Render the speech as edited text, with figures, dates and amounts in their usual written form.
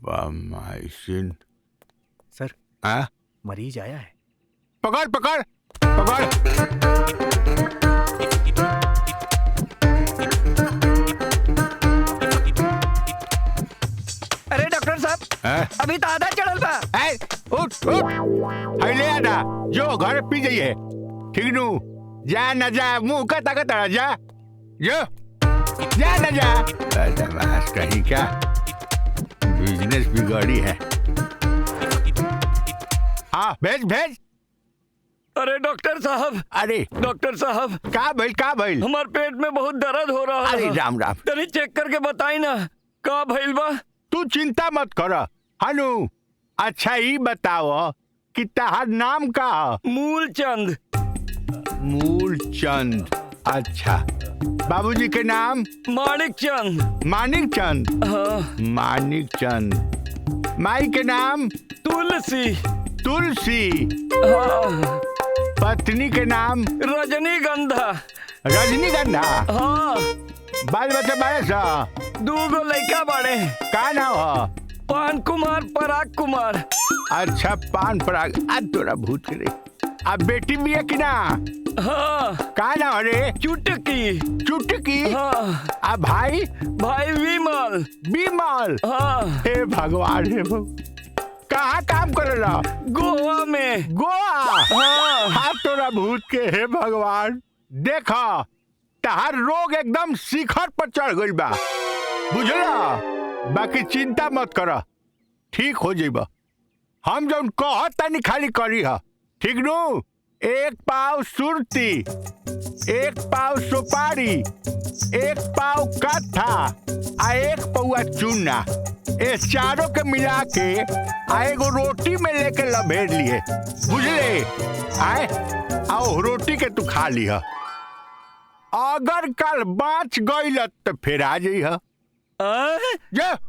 रिस्पामाइसिन। सर हाँ? मरीज आया है। पकड़ पकड़ पकड़। अरे डॉक्टर साहब अभी तो आधा चढ़ल बा। उठ उठ ले आधा जो घर पी जाइए। ठीक नू जा न जा मुंह का ताकत जा जो जा न जा। बदमाश कहीं का बिजनेस बिगड़ी है। हाँ भेज भेज। अरे डॉक्टर साहब। अरे डॉक्टर साहब का भइल हमारे पेट में बहुत दर्द हो रहा है। अरे राम राम। तनी चेक करके बताई ना का भइल बा। तू चिंता मत कर हनु। अच्छा ही बताओ कि तहार नाम का? मूलचंद। मूलचंद। अच्छा बाबूजी के नाम? मानिक चंद। मानिक चंद। हाँ। मानिक चंद। माई के नाम? तुलसी। तुलसी। हाँ। पत्नी के नाम? रजनीगंधा। रजनीगंधा। हाँ। बाल बच्चा बारे सा? 2 लड़का बड़े। का नाम है? पान कुमार पराग कुमार। अच्छा पान पराग। आज तोरा भूत करे। अब बेटी भी है कि ना? हाँ। का नाम रे? चुटकी। चुटकी। हाँ। अब भाई? भाई विमल। विमल। हाँ। हे भगवान हे कहाँ काम करेला? गोवा में। गोवा? हाँ। हाँ तोरा भूत के हे भगवान। देखा तहार रोग एकदम शिखर पर चढ़ गई बा बुझला। बाकी चिंता मत कर ठीक हो जाइबा। हम जौन कहत तानी खाली करी हा ठीक नु। 1 पाव सुरती, 1 पाव सुपारी, 1 पाव कत्था आ 1 पौआ चूना। ये चारों के मिला के आ एगो रोटी में लेके लपेट लिए बुझले। आए आओ रोटी के तू खा लिया। अगर कल बाँच गई तो फिर आ जाइए।